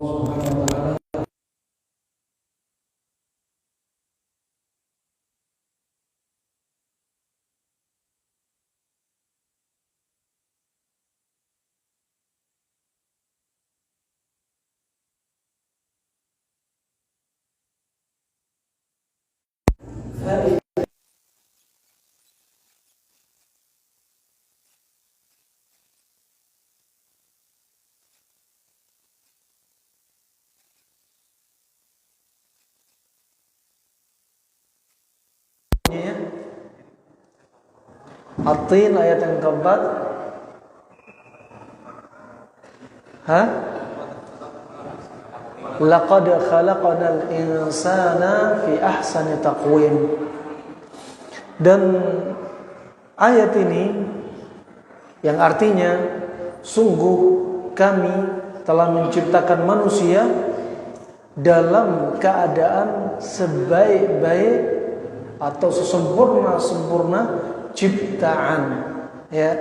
Subhanahu wa ta'ala. At-Tin ayat yang keempat. Laqad khalaqnal insana fi ahsani taqwim. Dan ayat ini yang artinya sungguh kami telah menciptakan manusia dalam keadaan sebaik-baik atau sesempurna-sempurna ciptaan, ya.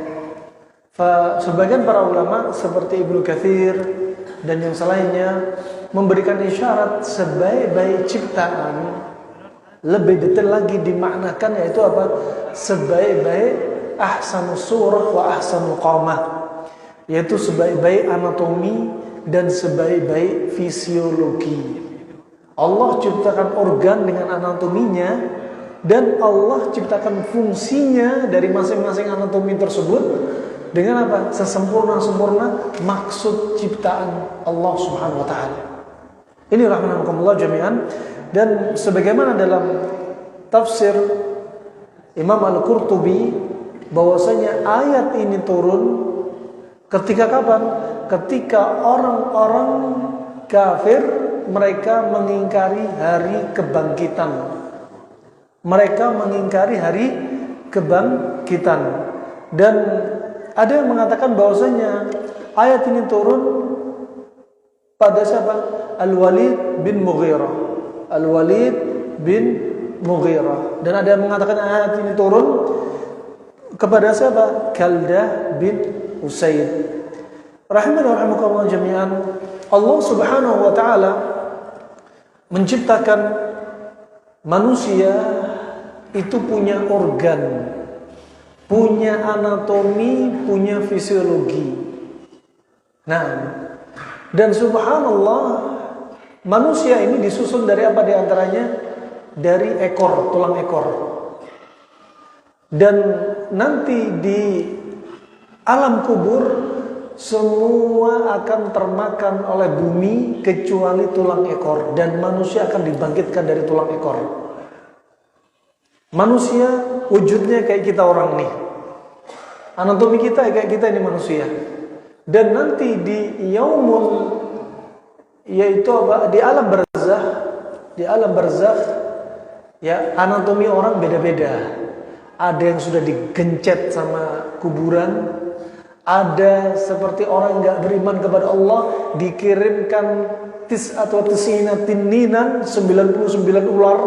Sebagian para ulama seperti Ibnu Katsir dan yang selainnya memberikan isyarat sebaik-baik ciptaan lebih detail lagi dimaknakan, yaitu apa? Sebaik-baik ahsanus surah wa ahsanul qamah, yaitu sebaik-baik anatomi dan sebaik-baik fisiologi. Allah ciptakan organ dengan anatominya, dan Allah ciptakan fungsinya dari masing-masing anatomi tersebut dengan apa? Sesempurna-sempurna maksud ciptaan Allah Subhanahu wa taala. Ini rahmanakumullah jami'an. Dan sebagaimana dalam tafsir Imam Al-Qurtubi bahwasanya ayat ini turun ketika kapan? Ketika orang-orang kafir mereka mengingkari hari kebangkitan. Mereka mengingkari hari kebangkitan. Dan ada yang mengatakan bahwasanya ayat ini turun pada siapa? Al-Walid bin Mughirah. Al-Walid bin Mughirah. Dan ada yang mengatakan ayat ini turun kepada siapa? Kaldah bin Usaid. Rahimani wa rahimakumullah jami'an. Allah Subhanahu wa taala menciptakan manusia itu punya organ, punya anatomi, punya fisiologi. Nah, dan subhanallah, manusia ini disusun dari apa diantaranya? Dari ekor, tulang ekor. Dan nanti di alam kubur semua akan termakan oleh bumi kecuali tulang ekor, dan manusia akan dibangkitkan dari tulang ekor. Manusia wujudnya kayak kita orang nih. Anatomi kita kayak kita ini manusia. Dan nanti di yaumul, yaitu apa? Di alam barzakh, ya, anatomi orang beda-beda. Ada yang sudah digencet sama kuburan, ada seperti orang yang enggak beriman kepada Allah dikirimkan atau tinninan 99 ular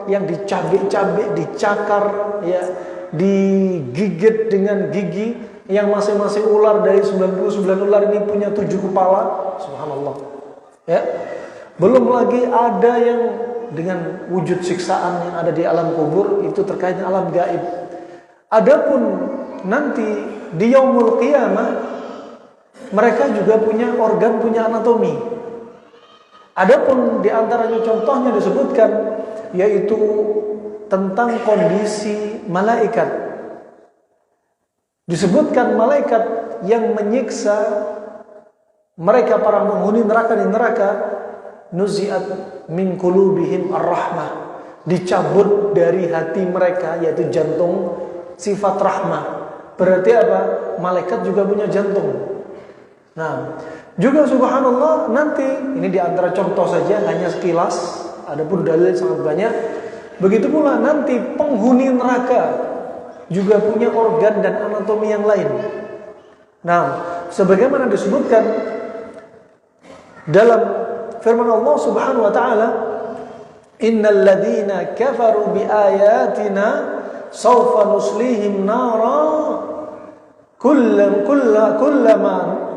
yang dicabik-cabik, dicakar, ya, digigit dengan gigi yang masing-masing ular dari 99 ular ini punya 7 kepala. Subhanallah. Ya. Belum lagi ada yang dengan wujud siksaan yang ada di alam kubur, itu terkait dengan alam gaib. Adapun nanti di yaumul qiyamah mereka juga punya organ, punya anatomi. Adapun di antaranya contohnya disebutkan yaitu tentang kondisi malaikat. Disebutkan malaikat yang menyiksa mereka para penghuni neraka di neraka, nuzi'at min qulubihim ar-rahmah, dicabut dari hati mereka yaitu jantung sifat rahmah. Berarti apa? Malaikat juga punya jantung. Nah, juga subhanallah nanti ini di antara contoh saja, hanya sekilas, adapun dalil sangat banyak. Begitu pula nanti penghuni neraka juga punya organ dan anatomi yang lain. Nah, sebagaimana disebutkan dalam firman Allah Subhanahu wa taala, innal ladzina kafaru bi ayatina sawfa nuslihim nara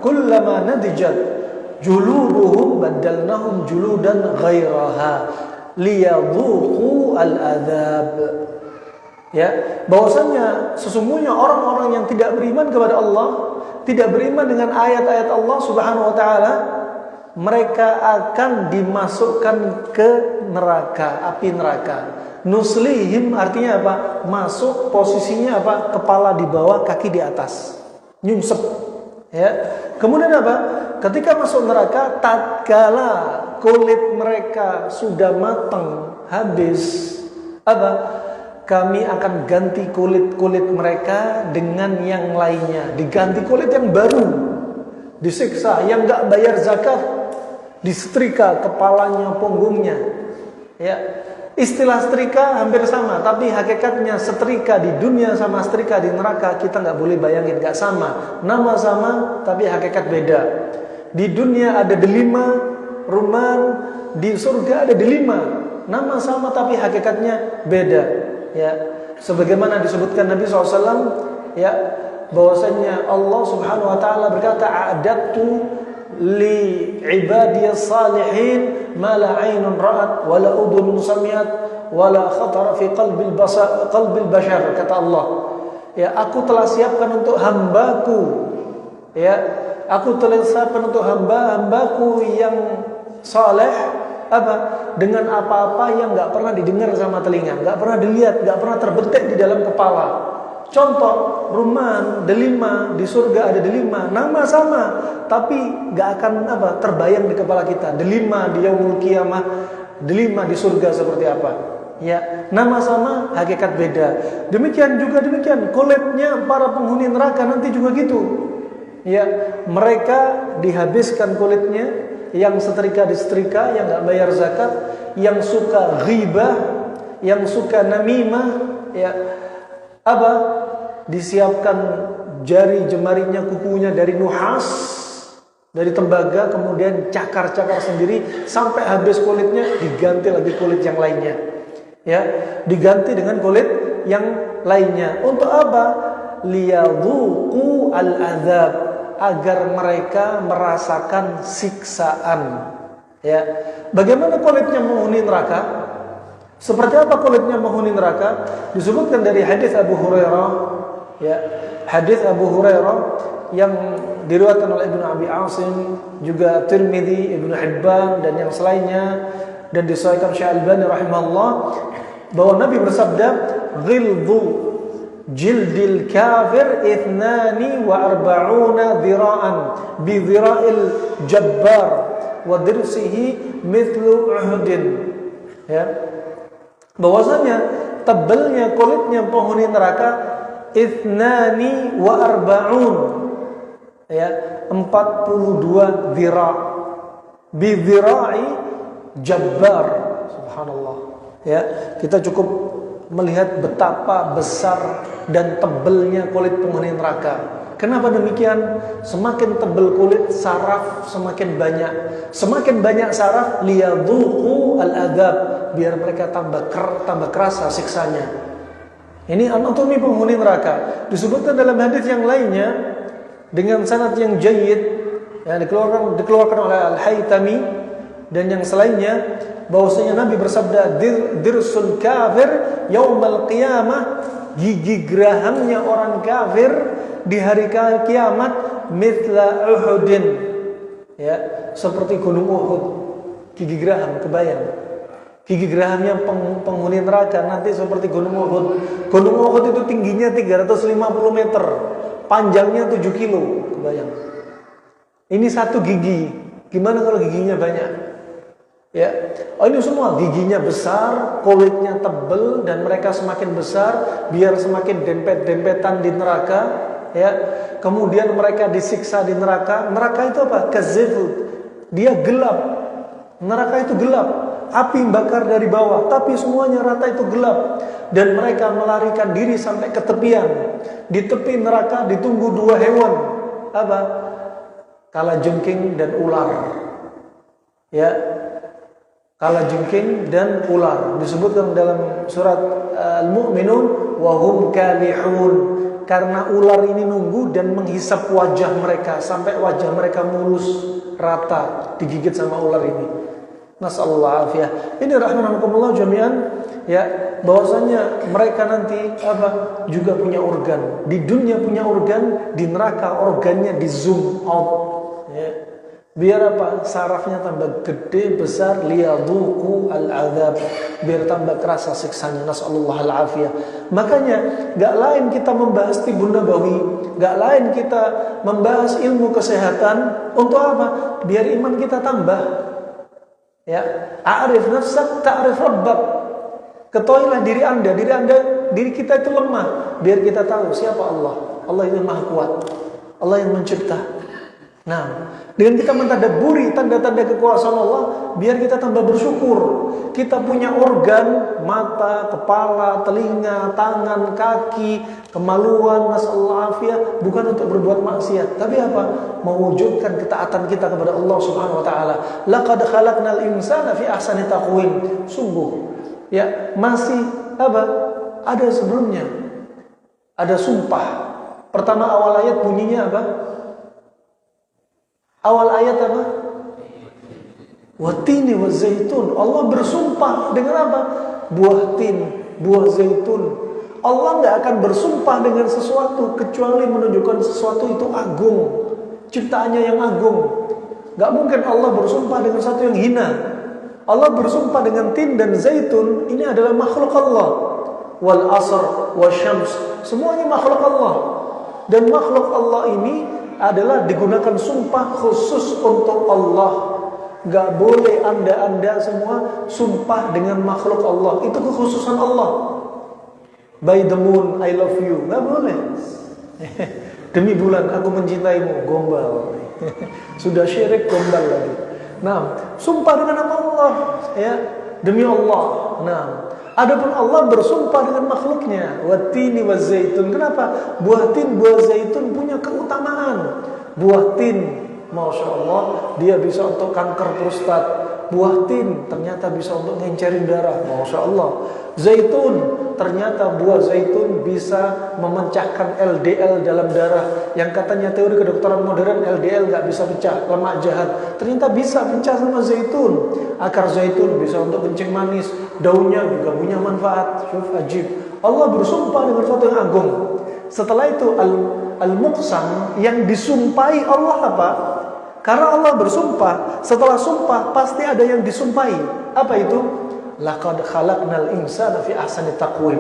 kullama nadijat juluduhum badalnahum juludan ghairaha liyadhuqu al-adzab. Ya, bahwasanya sesungguhnya orang-orang yang tidak beriman kepada Allah, tidak beriman dengan ayat-ayat Allah Subhanahu wa taala, mereka akan dimasukkan ke neraka, api neraka. Nuslihim artinya apa? Masuk posisinya apa? Kepala di bawah, kaki di atas. Nyungsep. Ya. Kemudian apa? Ketika masuk neraka, tatkala kulit mereka sudah matang, habis, apa? Kami akan ganti kulit-kulit mereka dengan yang lainnya. Diganti kulit yang baru. Disiksa, yang gak bayar zakat, disetrika kepalanya, punggungnya. Ya, istilah setrika hampir sama, tapi hakikatnya setrika di dunia sama setrika di neraka kita nggak boleh bayangin, nggak sama. Nama sama, tapi hakikat beda. Di dunia ada delima, ruman, di surga ada delima. Nama sama, tapi hakikatnya beda. Ya, sebagaimana disebutkan Nabi SAW, ya, bahwasanya Allah Subhanahu Wa Taala berkata, "A'adatu li ibadiyas salihin ma la 'ainun ra'at wa la udhunun sami'at wa la khatara fi qalbil bashar," kata Allah. Ya, aku telah siapkan untuk hambaku, ya, aku telah siapkan untuk hambaku yang saleh apa? Dengan apa-apa yang nggak pernah didengar sama telinga, nggak pernah dilihat, nggak pernah terbetik di dalam kepala. Contoh, ruman, delima, di surga ada delima, nama sama, tapi nggak akan apa terbayang di kepala kita. Delima di yaumul qiyamah, delima di surga seperti apa? Ya, nama sama, hakikat beda. Demikian kulitnya para penghuni neraka nanti juga gitu. Ya, mereka dihabiskan kulitnya, yang setrika disetrika, yang nggak bayar zakat, yang suka ghibah, yang suka namimah, ya, apa? Disiapkan jari jemarinya, kukunya dari nuhas, dari tembaga, kemudian cakar-cakar sendiri sampai habis kulitnya, diganti lagi kulit yang lainnya. Ya, diganti dengan kulit yang lainnya. Untuk apa? Liyadhuqu al-adzab, agar mereka merasakan siksaan. Ya, bagaimana kulitnya menghuni neraka? Seperti apa kulitnya menghuni neraka? Disebutkan dari hadis Abu Hurairah, ya, hadis Abu Hurairah yang diriwayatkan oleh Ibnu Abi Asim, juga Tirmidzi, Ibnu Hibban dan yang selainnya, dan disahihkan Syekh Albani rahimahullah, bahwa Nabi bersabda, "Ghildu jildil kafir 42 dhira'an bi dhira'il jabbar wa dirsihi mithlu uhudin." Ya, bahwasanya tebalnya kulitnya penghuni neraka 42, ya, 42 dhira' bi dhira'i jabbar. Subhanallah. Ya, kita cukup melihat betapa besar dan tebalnya kulit penghuni neraka. Kenapa demikian? Semakin tebal kulit, saraf semakin banyak. Semakin banyak saraf, liyadhuqu al-adzab, biar mereka tambah kerasa siksanya. Ini anatomi penghuni neraka. Disebutkan dalam hadis yang lainnya dengan sanad yang jayyid, yang dikeluarkan oleh Al-Haytami dan yang selainnya, bahwasanya Nabi bersabda, dirsul kafir yaumal qiyamah, gigi gerahamnya orang kafir di hari kiamat, mithla uhudin, ya, seperti gunung Uhud. Gigi geraham, kebayang gigi gerahamnya penghuni neraka nanti seperti gunung Uhud. Gunung Uhud itu tingginya 350 meter, panjangnya 7 kilo, kebayang. Ini satu gigi, gimana kalau giginya banyak? Ya, oh, ini semua giginya besar, kulitnya tebal, dan mereka semakin besar biar semakin dempet-dempetan di neraka. Ya, kemudian mereka disiksa di neraka. Neraka itu apa? Kazifut. Dia gelap. Neraka itu gelap. Api bakar dari bawah, tapi semuanya rata itu gelap. Dan mereka melarikan diri sampai ke tepian. Di tepi neraka ditunggu dua hewan. Apa? Kalajengking dan ular. Ya, kalajengking dan ular disebutkan dalam surat Al-Mu'minun, wa hum kalihun, karena ular ini nunggu dan menghisap wajah mereka sampai wajah mereka mulus rata digigit sama ular ini. Nasallallahu afiyah. Ini rahmanakumullah jami'an, ya, bahwasanya mereka nanti juga punya organ. Di dunia punya organ, di neraka organnya di zoom out, ya. Biar apa? Sarafnya tambah gede, besar, liyadhuqu al-'adzab, biar tambah kerasa siksanya. Nasallallahu al-afiyah. Makanya gak lain kita membahas Tibun Nabawi, gak lain kita membahas ilmu kesehatan untuk apa? Biar iman kita tambah. Ya, a'rif nafsak ta'rif rabbak. Ketahuilah diri kita itu lemah, biar kita tahu siapa Allah. Allah itu Maha Kuat. Allah yang mencipta. Nah, dengan kita mentadabburi tanda-tanda kekuasaan Allah, biar kita tambah bersyukur. Kita punya organ, mata, kepala, telinga, tangan, kaki, kemaluan, nasallahu afiyah, bukan untuk berbuat maksiat, tapi apa? Mewujudkan ketaatan kita kepada Allah Subhanahu wa taala. Laqad khalaqnal insana fi ahsani taqwim. Sungguh, ya, masih ada sebelumnya. Ada sumpah. Pertama awal ayat bunyinya apa? Awal ayat apa? Watini wa zaitun. Allah bersumpah dengan apa? Buah tin, buah zaitun. Allah nggak akan bersumpah dengan sesuatu kecuali menunjukkan sesuatu itu agung, ciptaannya yang agung. Nggak mungkin Allah bersumpah dengan sesuatu yang hina. Allah bersumpah dengan tin dan zaitun. Ini adalah makhluk Allah. Wal asr, wasyams, semuanya makhluk Allah. Dan makhluk Allah ini adalah digunakan sumpah khusus untuk Allah. Gak boleh anda semua sumpah dengan makhluk Allah. Itu kekhususan Allah. By the moon, I love you. Gak boleh. Demi bulan, aku mencintaimu. Gombal. Sudah syirik, gombal lagi. Nah, sumpah dengan nama Allah, ya, demi Allah. Nah, adapun Allah bersumpah dengan makhluknya, watini wazaitun. Kenapa? Buah tin, buah zaitun punya keutamaan. Buah tin, masya Allah, dia bisa untuk kanker prostat. Buah tin ternyata bisa untuk ngencerin darah, masya Allah. Zaitun, ternyata buah zaitun bisa memecahkan LDL dalam darah. Yang katanya teori kedokteran modern LDL gak bisa pecah, lemak jahat, ternyata bisa pecah sama zaitun. Akar zaitun bisa untuk kencing manis, daunnya juga punya manfaat. Syuf, ajib. Allah bersumpah dengan sesuatu yang agung. Setelah itu al-muqsam, yang disumpahi Allah apa? Karena Allah bersumpah, setelah sumpah pasti ada yang disumpahi. Apa itu? Laqad khalaqnal insana fi ahsani taqwim.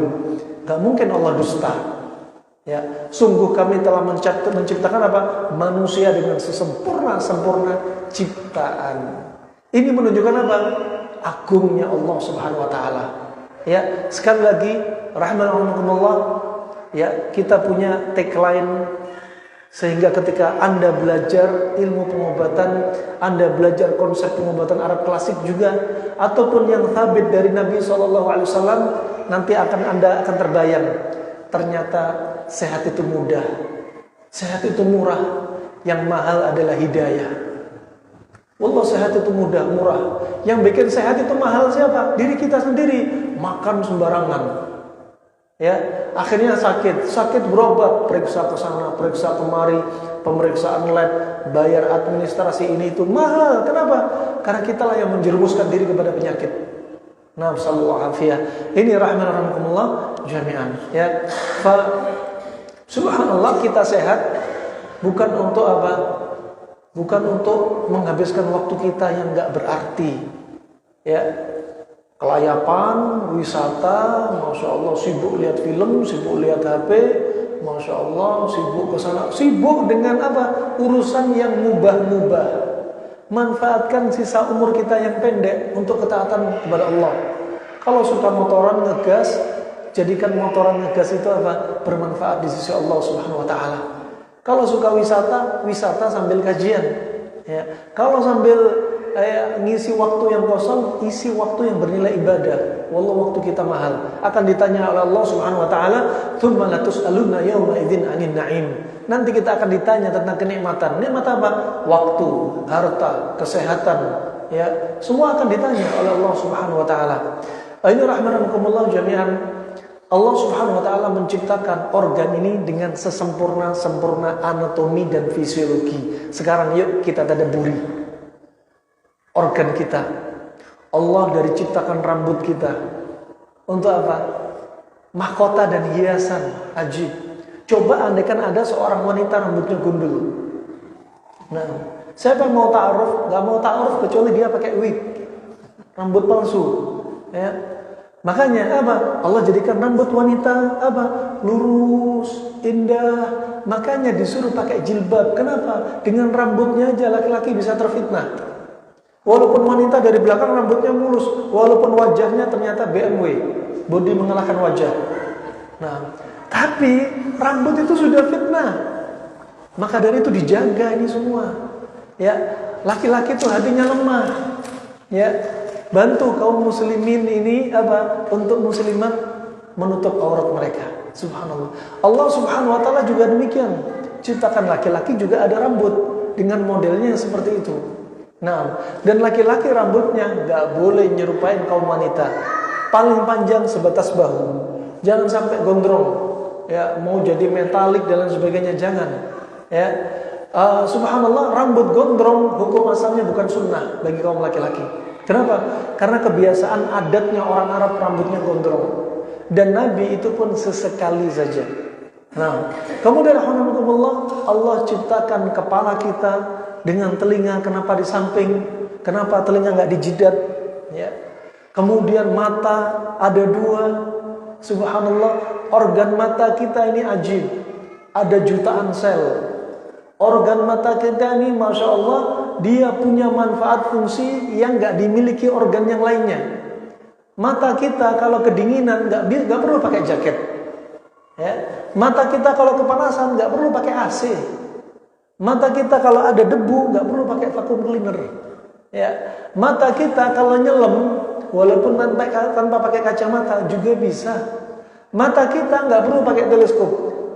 Gak mungkin Allah dusta. Ya, sungguh kami telah menciptakan apa? Manusia dengan sesempurna ciptaan. Ini menunjukkan apa? Agungnya Allah Subhanahu wa taala. Ya, sekali lagi rahmatullah, ya, kita punya tagline. Sehingga ketika Anda belajar ilmu pengobatan, Anda belajar konsep pengobatan Arab klasik juga, ataupun yang thabit dari Nabi SAW, nanti Anda akan terbayang, ternyata sehat itu mudah, sehat itu murah, yang mahal adalah hidayah. Wallah, sehat itu mudah, murah. Yang bikin sehat itu mahal siapa? Diri kita sendiri. Makan sembarangan, ya, akhirnya sakit berobat, periksa ke sana, periksa kemari, pemeriksaan lab, bayar administrasi ini itu mahal. Kenapa? Karena kitalah yang menjerumuskan diri kepada penyakit. Nah, sallallahu afiyah. Ini rahmatullah jami'an, ya. Subhanallah, kita sehat bukan untuk apa? Bukan untuk menghabiskan waktu kita yang enggak berarti, ya. Kelayapan, wisata, masya Allah, sibuk lihat film, sibuk lihat HP, masya Allah, sibuk ke sana, sibuk dengan apa? Urusan yang mubah-mubah. Manfaatkan sisa umur kita yang pendek untuk ketaatan kepada Allah. Kalau suka motoran ngegas, jadikan motoran ngegas itu apa? Bermanfaat di sisi Allah Subhanahu wa taala. Kalau suka wisata sambil kajian, ya. Kalau sambil ngisi waktu yang kosong, isi waktu yang bernilai ibadah. Wallah, waktu kita mahal. Akan ditanya oleh Allah Subhanahu wa taala, "Tsumma latus'alunna yauma idzin 'anil na'im." Nanti kita akan ditanya tentang kenikmatan. Nikmat apa? Waktu, harta, kesehatan, ya. Semua akan ditanya oleh Allah Subhanahu wa taala. Ini rahmanakumullah jami'an. Allah Subhanahu wa taala menciptakan organ ini dengan sesempurna-sempurna anatomi dan fisiologi. Sekarang yuk kita tadabburi organ kita. Allah dari ciptakan rambut kita untuk apa? Mahkota dan hiasan. Ajib. Coba andaikan ada seorang wanita rambutnya gundul. Nah, siapa yang mau ta'aruf? Gak mau ta'aruf kecuali dia pakai wig, rambut palsu. Ya. Makanya apa? Allah jadikan rambut wanita apa? Lurus, indah. Makanya disuruh pakai jilbab. Kenapa? Dengan rambutnya aja laki-laki bisa terfitnah. Walaupun wanita dari belakang rambutnya mulus, walaupun wajahnya ternyata BMW, bodi mengalahkan wajah. Nah, tapi rambut itu sudah fitnah. Maka dari itu dijaga ini semua. Ya, laki-laki itu hatinya lemah. Ya. Bantu kaum muslimin ini apa? Untuk muslimat menutup aurat mereka. Subhanallah. Allah Subhanahu wa taala juga demikian. Ciptakan laki-laki juga ada rambut dengan modelnya seperti itu. Nah, dan laki-laki rambutnya enggak boleh nyerupain kaum wanita. Paling panjang sebatas bahu. Jangan sampai gondrong. Ya, mau jadi metalik dan lain sebagainya jangan. Ya. Subhanallah, rambut gondrong hukum asalnya bukan sunnah bagi kaum laki-laki. Kenapa? Karena kebiasaan adatnya orang Arab rambutnya gondrong. Dan Nabi itu pun sesekali saja. Nah, kemudian alhamdulillah Allah ciptakan kepala kita dengan telinga. Kenapa di samping? Kenapa telinga nggak di jidat? Ya. Kemudian mata ada 2. Subhanallah, organ mata kita ini ajib. Ada jutaan sel. Organ mata kita ini Masya Allah, dia punya manfaat fungsi yang gak dimiliki organ yang lainnya. Mata kita kalau kedinginan gak perlu pakai jaket. Ya. Mata kita kalau kepanasan gak perlu pakai AC. Mata kita kalau ada debu gak perlu pakai vacuum cleaner. Ya. Mata kita kalau nyelam walaupun tanpa pakai kacamata juga bisa. Mata kita gak perlu pakai teleskop.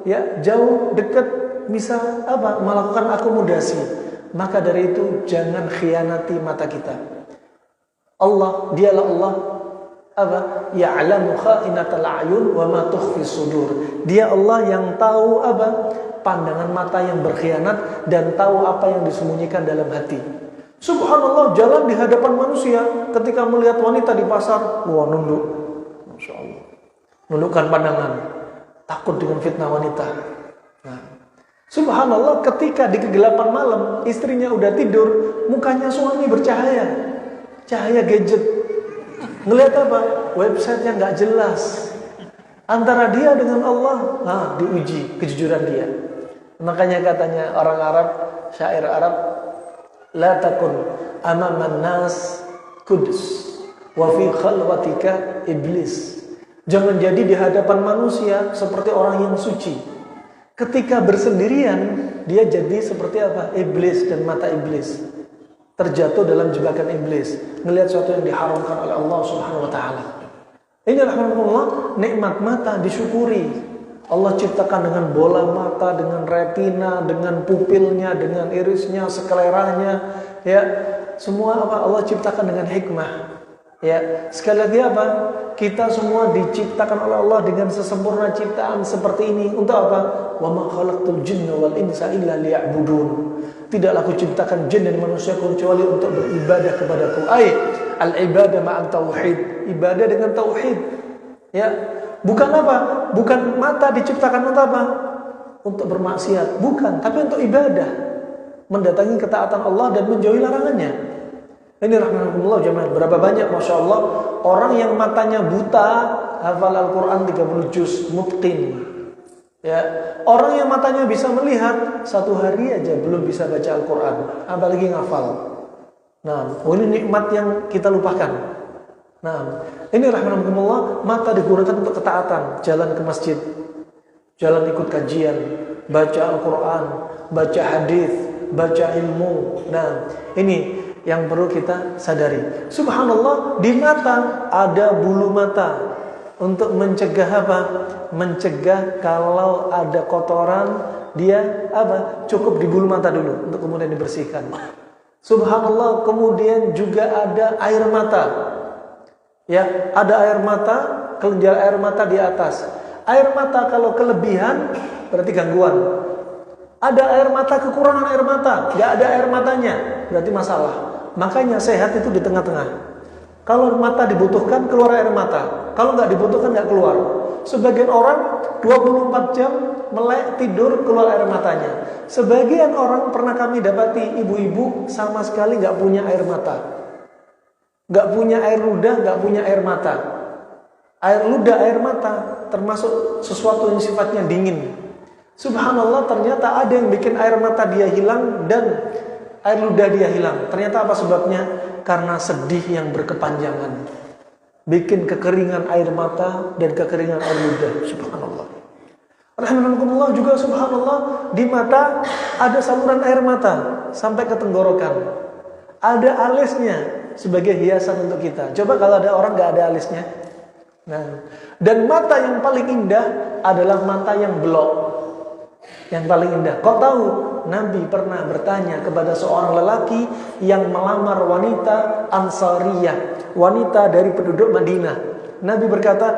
Ya, jauh, dekat, bisa apa? Melakukan akomodasi. Maka dari itu jangan khianati mata kita. Allah, dialah Allah apa? Ya'lamu kha'inatal a'yun wa ma tukhfi sudur. Dia Allah yang tahu apa? Pandangan mata yang berkhianat dan tahu apa yang disembunyikan dalam hati. Subhanallah, jalan di hadapan manusia ketika melihat wanita di pasar, wah nunduk. Masya Allah. Nundukkan pandangan. Takut dengan fitnah wanita. Nah, subhanallah, ketika di kegelapan malam istrinya udah tidur, mukanya suami bercahaya, cahaya gadget. Ngelihat apa? Website yang nggak jelas. Antara dia dengan Allah, nah diuji kejujuran dia. Makanya katanya orang Arab, syair Arab, la takun amaman nas kudus wa fi khalwatika iblis. Jangan jadi di hadapan manusia seperti orang yang suci. Ketika bersendirian, dia jadi seperti apa? Iblis dan mata iblis. Terjatuh dalam jebakan iblis. Melihat sesuatu yang diharamkan oleh Allah Subhanahu wa taala. Ini alhamdulillah nikmat mata disyukuri. Allah ciptakan dengan bola mata, dengan retina, dengan pupilnya, dengan irisnya, skleranya, ya. Semua apa? Allah ciptakan dengan hikmah. Ya, sekali lagi apa? Kita semua diciptakan oleh Allah dengan sesempurna ciptaan seperti ini untuk apa? Wa ma khalaqtul jinna wal insa illa liya'budun. Tidaklah aku ciptakan jin dan manusia kecuali untuk beribadah kepadaku. Al ibadah ma'at tauhid. Ibadah dengan tauhid. Ya, bukan apa? Bukan mata diciptakan untuk apa? Untuk bermaksiat, bukan, tapi untuk ibadah. Mendatangi ketaatan Allah dan menjauhi larangannya. Ini rahmatullah jemaah. Berapa banyak Masya Allah orang yang matanya buta hafal Al-Quran 30 juz mutqin. Ya, orang yang matanya bisa melihat 1 hari aja belum bisa baca Al-Quran, apalagi ngafal. Nah, ini nikmat yang kita lupakan. Nah, ini rahmatullah, mata digunakan untuk ketaatan, jalan ke masjid, jalan ikut kajian, baca Al-Quran, baca hadis, baca ilmu. Nah, ini yang perlu kita sadari. Subhanallah, di mata ada bulu mata untuk mencegah apa? Mencegah kalau ada kotoran, dia apa? Cukup di bulu mata dulu untuk kemudian dibersihkan. Subhanallah, kemudian juga ada air mata. Ya, ada air mata kelenjar air mata di atas. Air mata kalau kelebihan berarti gangguan. Ada air mata, kekurangan air mata, nggak ada air matanya, berarti masalah. Makanya sehat itu di tengah-tengah. Kalau mata dibutuhkan, keluar air mata. Kalau nggak dibutuhkan, nggak keluar. Sebagian orang 24 jam melek tidur, keluar air matanya. Sebagian orang pernah kami dapati ibu-ibu sama sekali nggak punya air mata, nggak punya air ludah, nggak punya air mata. Air ludah, air mata termasuk sesuatu yang sifatnya dingin. Subhanallah, ternyata ada yang bikin air mata dia hilang dan air ludah dia hilang. Ternyata apa sebabnya? Karena sedih yang berkepanjangan, bikin kekeringan air mata dan kekeringan air ludah. Subhanallah. Alhamdulillah juga subhanallah, di mata ada saluran air mata sampai ke tenggorokan. Ada alisnya sebagai hiasan untuk kita. Coba kalau ada orang nggak ada alisnya. Nah, dan mata yang paling indah adalah mata yang belok. Yang paling indah. Kau tahu, Nabi pernah bertanya kepada seorang lelaki yang melamar wanita Ansariyah, wanita dari penduduk Madinah. Nabi berkata,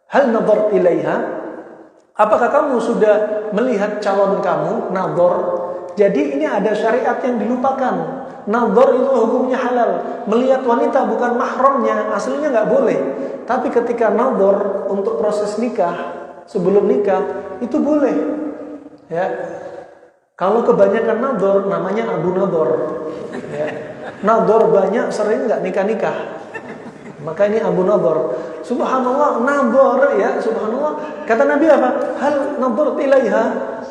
"Hal nadhar ilaiha?" Apakah kamu sudah melihat calon kamu? Nadhar. Jadi ini ada syariat yang dilupakan. Nadhar itu hukumnya halal. Melihat wanita bukan mahramnya, aslinya nggak boleh. Tapi ketika nadhar untuk proses nikah, sebelum nikah, itu boleh. Ya, kalau kebanyakan nadhar namanya Abu Nadhar. Ya. Nadhar banyak sering nggak nikah-nikah. Maka ini Abu Nadhar. Subhanallah, nadhar ya, subhanallah. Kata Nabi apa? Hal nadhar ilaiha?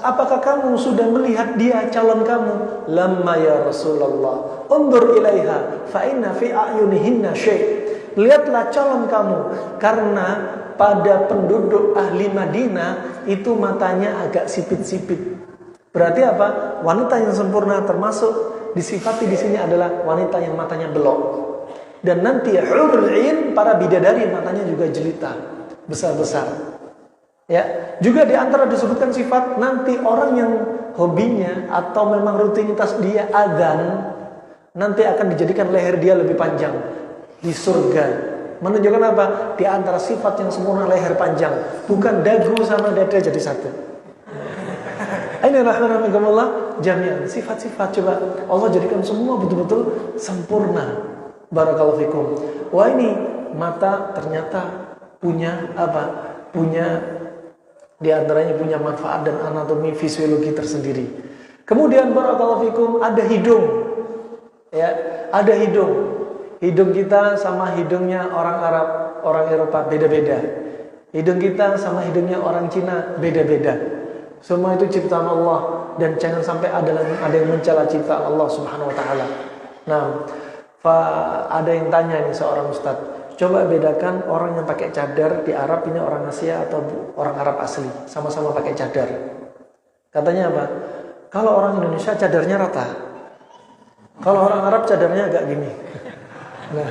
Apakah kamu sudah melihat dia calon kamu? Lamma ya Rasulullah. Undur ilaiha fa inna fi a'yunihinna syai'. Lihatlah calon kamu, karena pada penduduk ahli Madinah itu matanya agak sipit-sipit. Berarti apa? Wanita yang sempurna termasuk disifati di sini adalah wanita yang matanya belok. Dan nanti hurul 'ain, para bidadari matanya juga jelita, besar-besar. Ya, juga di antara disebutkan sifat nanti orang yang hobinya atau memang rutinitas dia adzan, nanti akan dijadikan leher dia lebih panjang di surga. Menunjukkan apa? Di antara sifat yang sempurna leher panjang, bukan dagu sama dada jadi satu. Ini rahmatullah jami'an, sifat-sifat coba Allah jadikan semua betul-betul sempurna. Barakallahu fikum. Wah, ini mata ternyata punya apa? Punya di antaranya punya manfaat dan anatomi fisiologi tersendiri. Kemudian barakallahu fikum ada hidung. Ya, ada hidung. Hidung kita sama hidungnya orang Arab, orang Eropa beda-beda. Hidung kita sama hidungnya orang Cina beda-beda. Semua itu ciptaan Allah dan jangan sampai ada yang mencela ciptaan Allah Subhanahu wa taala. Nah, ada yang tanya nih seorang ustaz, coba bedakan orang yang pakai cadar di Arab ini orang Asia atau orang Arab asli, sama-sama pakai cadar. Katanya apa? Kalau orang Indonesia cadarnya rata. Kalau orang Arab cadarnya agak gini. Nah,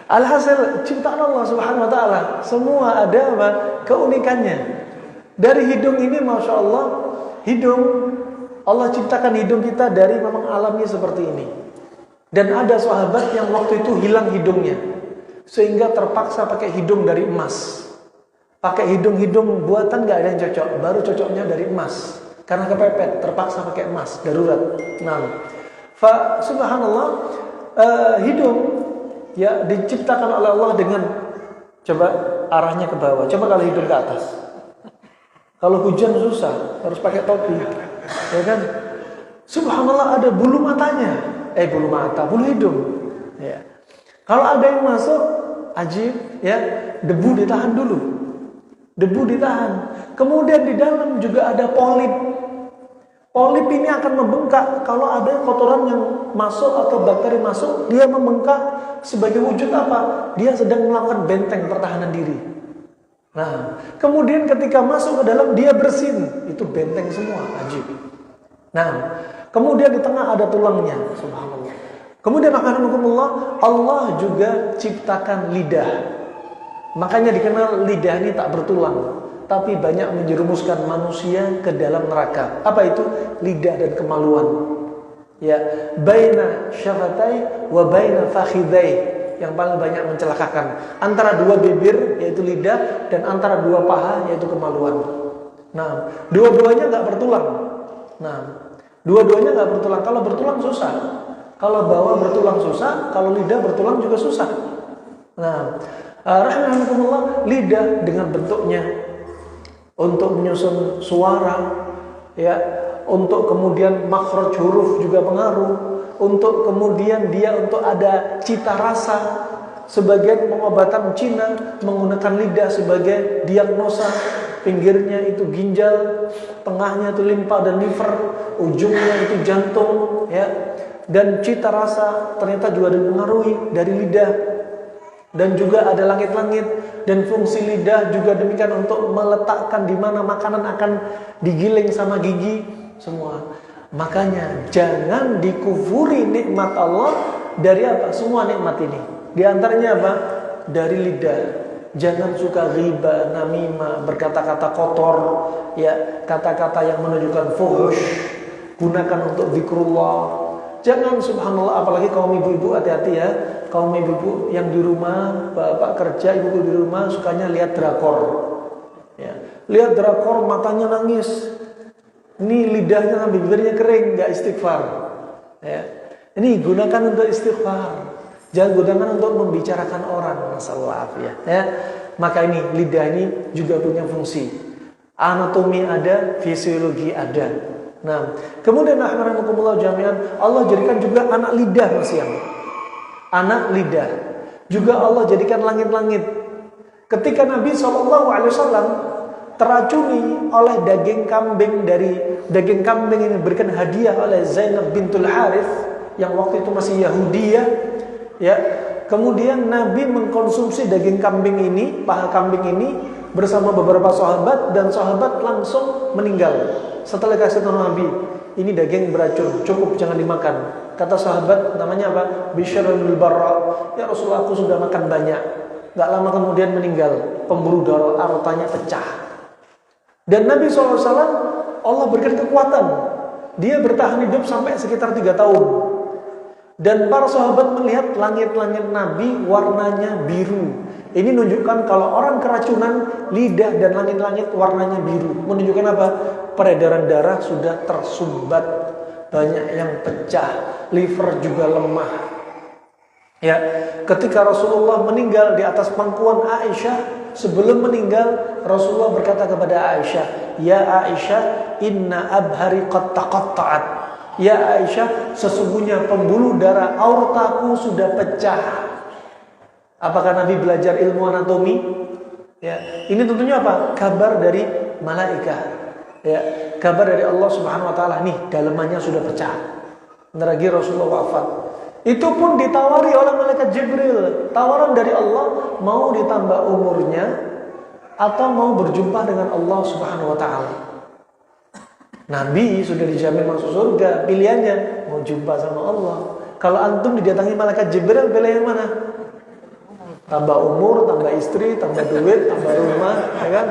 alhasil ciptaan Allah Subhanahu wa taala semua ada apa? Keunikannya. Dari hidung ini Masya Allah, hidung Allah ciptakan hidung kita dari memang alamnya seperti ini. Dan ada sahabat yang waktu itu hilang hidungnya, sehingga terpaksa pakai hidung dari emas. Pakai hidung-hidung buatan gak ada yang cocok, baru cocoknya dari emas. Karena kepepet, terpaksa pakai emas, darurat. Nah, subhanallah, hidung ya diciptakan oleh Allah dengan coba arahnya ke bawah. Coba kalau hidung ke atas. Kalau hujan susah, harus pakai topi. Ya kan? Subhanallah, ada bulu matanya. Bulu mata, bulu hidung. Ya. Kalau ada yang masuk, ajib, ya, debu ditahan dulu. Debu ditahan. Kemudian di dalam juga ada polip. Polip ini akan membengkak. Kalau ada kotoran yang masuk atau bakteri masuk, dia membengkak sebagai wujud apa? Dia sedang melakukan benteng pertahanan diri. Nah, kemudian ketika masuk ke dalam, dia bersin. Itu benteng semua, ajib. Nah, kemudian di tengah ada tulangnya, subhanallah. Kemudian Allah juga ciptakan lidah. Makanya dikenal lidah ini tak bertulang, tapi banyak menjerumuskan manusia ke dalam neraka. Apa itu? Lidah dan kemaluan. Ya, baina syafatai wa baina fakhidai. yang paling banyak mencelakakan. Antara dua bibir yaitu lidah dan antara dua paha yaitu kemaluan. Nah, dua-duanya nggak bertulang. Nah, dua-duanya nggak bertulang. Kalau bertulang susah. Kalau bawah bertulang susah, kalau lidah bertulang juga susah. Nah, rahimahumullah, lidah dengan bentuknya untuk menyusun suara, ya, untuk kemudian makhraj huruf juga pengaruh. Untuk kemudian dia untuk ada cita rasa. Sebagian pengobatan Cina menggunakan lidah sebagai diagnosa. Pinggirnya itu ginjal, tengahnya itu limpa dan liver, ujungnya itu jantung, ya. Dan cita rasa ternyata juga dipengaruhi dari lidah. Dan juga ada langit-langit, dan fungsi lidah juga demikian untuk meletakkan di mana makanan akan digiling sama gigi semua. Makanya jangan dikufuri nikmat Allah dari apa? Semua nikmat ini. Di antaranya apa? Dari lidah. Jangan suka ghibah, namimah, berkata-kata kotor, ya, kata-kata yang menunjukkan fuhsh. Gunakan untuk zikrullah. Jangan, subhanallah, apalagi kaum ibu-ibu, hati-hati ya. Kaum ibu-ibu yang di rumah, bapak kerja, ibu-ibu di rumah sukanya lihat drakor. Ya, lihat drakor matanya nangis. Ini lidahnya sampai bibirnya kering, nggak istighfar. Ya. Ini gunakan untuk istighfar. Jangan gunakan untuk membicarakan orang, masalah ya. Maka ini lidah ini juga punya fungsi. Anatomi ada, fisiologi ada. Nah, kemudian rahimahumullah jami'an, Allah jadikan juga anak lidah Mas anak lidah. Juga Allah jadikan langit-langit. Ketika Nabi SAW teracuni oleh daging kambing ini diberikan hadiah oleh Zainab bintul Harith yang waktu itu masih Yahudiyah, ya. Kemudian Nabi mengkonsumsi daging kambing ini, paha kambing ini bersama beberapa sahabat, dan sahabat langsung meninggal. Setelah kasih tahu Nabi, ini daging beracun, cukup jangan dimakan. Kata sahabat, namanya apa? Bishr bin Barra, ya Rasulullah, aku sudah makan banyak. Gak lama kemudian meninggal, pembuluh darah aortanya pecah. Dan Nabi SAW, Allah berikan kekuatan. Dia bertahan hidup sampai sekitar 3 tahun. Dan para sahabat melihat langit-langit Nabi warnanya biru. Ini menunjukkan kalau orang keracunan, lidah dan langit-langit warnanya biru. Menunjukkan apa? Peredaran darah sudah tersumbat. Banyak yang pecah. Liver juga lemah. Ya, ketika Rasulullah meninggal di atas pangkuan Aisyah, sebelum meninggal Rasulullah berkata kepada Aisyah, "Ya Aisyah, inna abhari qad taqatta'at." Ya Aisyah, sesungguhnya pembuluh darah aortaku sudah pecah. Apakah Nabi belajar ilmu anatomi? Ya, ini tentunya apa? Kabar dari malaikat. Ya, kabar dari Allah Subhanahu wa taala, nih dalemannya sudah pecah. Bentar lagi Rasulullah wafat. Itu pun ditawari oleh malaikat Jibril. Tawaran dari Allah, mau ditambah umurnya atau mau berjumpa dengan Allah Subhanahu wa taala. Nabi sudah dijamin masuk surga, pilihannya mau jumpa sama Allah. Kalau antum didatangi malaikat Jibril, pilih yang mana? Tambah umur, tambah istri, tambah duit, tambah rumah, ya kan?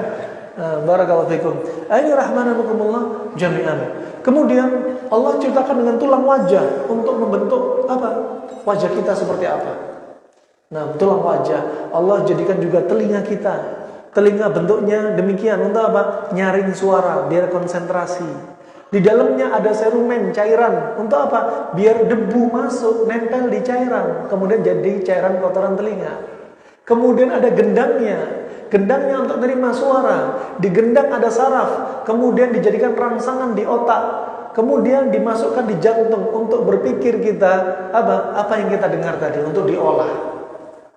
Barakallahu fikum. Ini rahmanakumullah jami'an. Kemudian Allah ciptakan dengan tulang wajah untuk membentuk apa? Wajah kita seperti apa? Nah, tulang wajah Allah jadikan juga telinga kita. Telinga bentuknya demikian untuk apa? Nyaring suara, biar konsentrasi. Di dalamnya ada serumen, cairan. Untuk apa? Biar debu masuk, nempel di cairan, kemudian jadi cairan kotoran telinga. Kemudian ada gendangnya. Gendangnya untuk menerima suara. Di gendang ada saraf. Kemudian dijadikan rangsangan di otak. Kemudian dimasukkan di jantung untuk berpikir kita apa yang kita dengar tadi untuk diolah.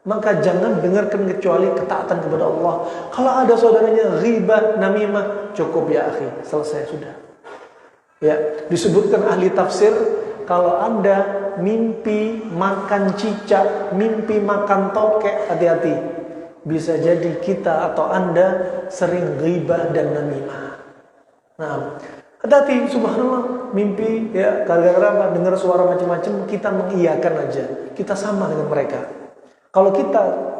Maka jangan dengarkan kecuali ketaatan kepada Allah. Kalau ada saudaranya ghibah, namimah, cukup ya akhi, selesai sudah. Ya, disebutkan ahli tafsir, kalau Anda mimpi makan cicak, mimpi makan tokek, hati-hati. Bisa jadi kita atau Anda sering ghibah dan namimah. Nah, hati-hati, subhanallah, mimpi ya gara-gara apa? Dengar suara macam-macam, kita mengiyakan aja. Kita sama dengan mereka. Kalau kita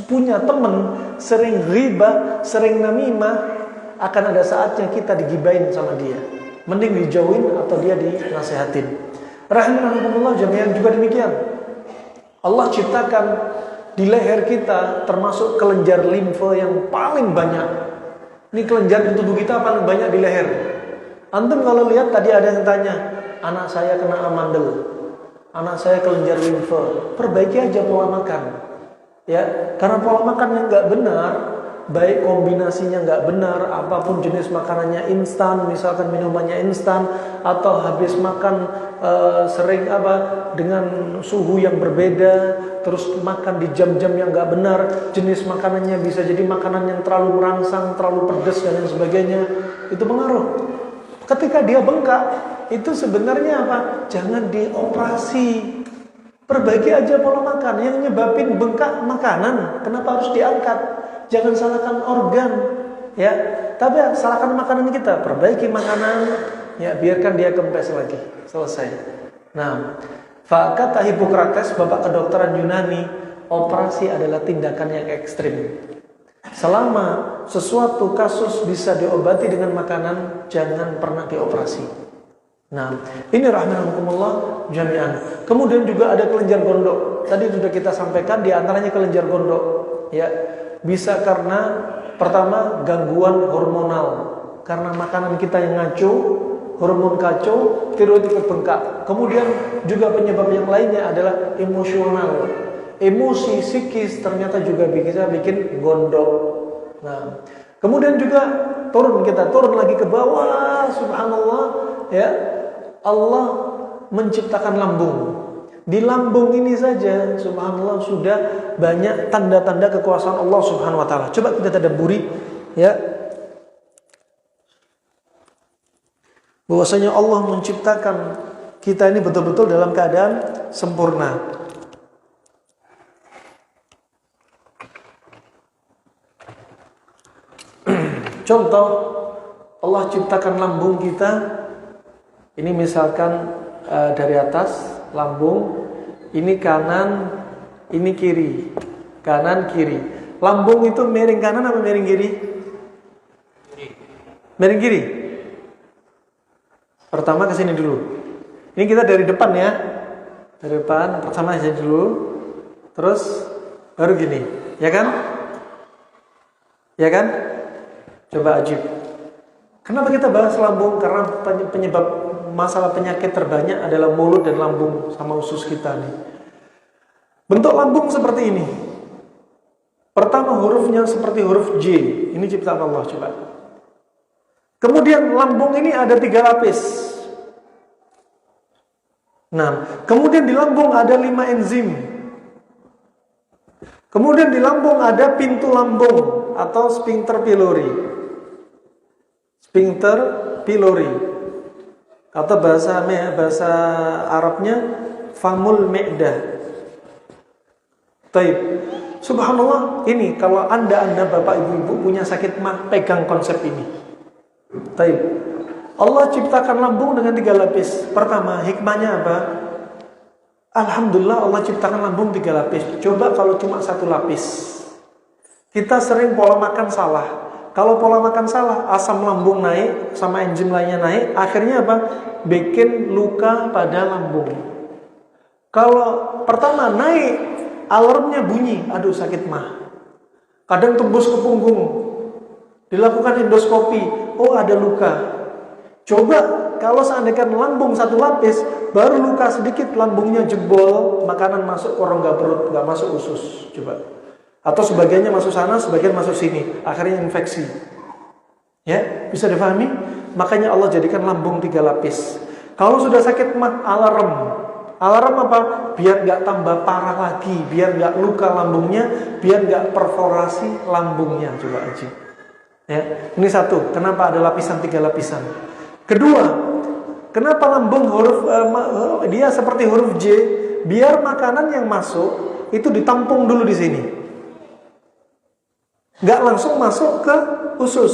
punya teman sering ghibah, sering namimah, akan ada saatnya kita digibain sama dia. Mending dijauhin atau dia dinasehatin. Rahimahumullah jami'an juga demikian. Allah ciptakan di leher kita termasuk kelenjar limfa yang paling banyak. Ini kelenjar di tubuh kita paling banyak di leher. Antum kalau lihat tadi ada yang tanya, anak saya kena amandel, anak saya kelenjar limfa, perbaiki aja pola makan. Ya, karena pola makan yang nggak benar, baik kombinasinya nggak benar, apapun jenis makanannya instan, misalkan minumannya instan, atau habis makan sering dengan suhu yang berbeda, terus makan di jam-jam yang nggak benar, jenis makanannya bisa jadi makanan yang terlalu merangsang, terlalu pedas dan lain sebagainya, itu pengaruh. Ketika dia bengkak, itu sebenarnya apa? Jangan dioperasi. Perbaiki aja pola makan. Yang nyebabin bengkak makanan, kenapa harus diangkat? Jangan salahkan organ, ya. Tapi salahkan makanan kita. Perbaiki makanan, ya, biarkan dia kempes lagi. Selesai. Nah, kata Hippocrates, bapak kedokteran Yunani, operasi adalah tindakan yang ekstrim. Selama sesuatu kasus bisa diobati dengan makanan, jangan pernah dioperasi. Nah, ini rahmatullah jami'an. Kemudian juga ada kelenjar gondok. Tadi sudah kita sampaikan, di antaranya kelenjar gondok. Ya, bisa karena pertama gangguan hormonal, karena makanan kita yang ngaco, hormon kacau, tiroid ikut bengkak. Kemudian juga penyebab yang lainnya adalah emosional. Emosi psikis ternyata juga bisa bikin gondok. Nah, kemudian juga turun lagi ke bawah, subhanallah, ya. Allah menciptakan lambung. Di lambung ini saja, subhanallah, sudah banyak tanda-tanda kekuasaan Allah Subhanahu wa taala. Coba kita tadabburi, ya. Bahwasanya Allah menciptakan kita ini betul-betul dalam keadaan sempurna. Contoh, Allah ciptakan lambung kita. Ini misalkan dari atas lambung, ini kanan, ini kiri, kanan kiri. Lambung itu miring kanan apa miring kiri? Miring kiri. Pertama ke sini dulu. Ini kita dari depan ya, dari depan. Pertama sini dulu, terus baru gini, ya kan? Ya kan? Coba ajib. Kenapa kita bahas lambung? Karena penyebab masalah penyakit terbanyak adalah mulut dan lambung sama usus kita nih. Bentuk lambung seperti ini. Pertama hurufnya seperti huruf J. Ini ciptaan Allah, coba. Kemudian lambung ini ada 3 lapis. Nah, kemudian di lambung ada 5 enzim. Kemudian di lambung ada pintu lambung atau sphincter pylori. Sphincter pylori atau bahasa Arabnya famul me'dah. Taib. Subhanallah, ini kalau anda bapak ibu punya sakit mah, pegang konsep ini. Taib. Allah ciptakan lambung dengan 3 lapis. Pertama, hikmahnya apa? Alhamdulillah Allah ciptakan lambung 3 lapis. Coba kalau cuma 1 lapis. Kita sering pola makan salah. Kalau pola makan salah, asam lambung naik, sama enzim lainnya naik, akhirnya apa? Bikin luka pada lambung. Kalau pertama naik, alarmnya bunyi, aduh sakit mah. Kadang tembus ke punggung, dilakukan endoskopi, oh ada luka. Coba kalau seandainya lambung 1 lapis, baru luka sedikit, lambungnya jebol, makanan masuk ke rongga perut, nggak masuk usus. Coba. Atau sebagiannya masuk sana, sebagian masuk sini, akhirnya infeksi. Ya, bisa difahami? Makanya Allah jadikan lambung 3 lapis. Kalau sudah sakit mah alarm. Alarm apa? Biar nggak tambah parah lagi, biar nggak luka lambungnya, biar nggak perforasi lambungnya. Coba aja. Ya, ini satu. Kenapa ada lapisan 3 lapisan? Kedua, kenapa lambung dia seperti huruf J? Biar makanan yang masuk itu ditampung dulu di sini. Nggak langsung masuk ke usus,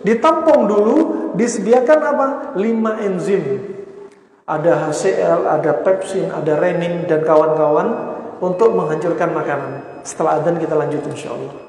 ditampung dulu, disediakan apa? 5 enzim. Ada HCl, ada pepsin, ada renin dan kawan-kawan untuk menghancurkan makanan. Setelah adzan kita lanjut insyaallah.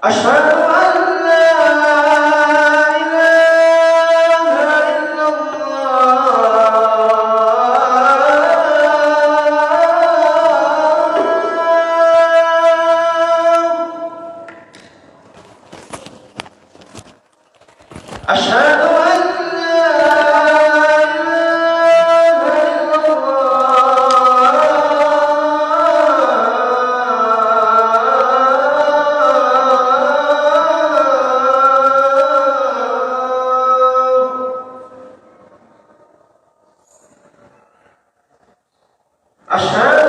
Asyhadu an la ilaha illallah. Asyhadu an Asyhadu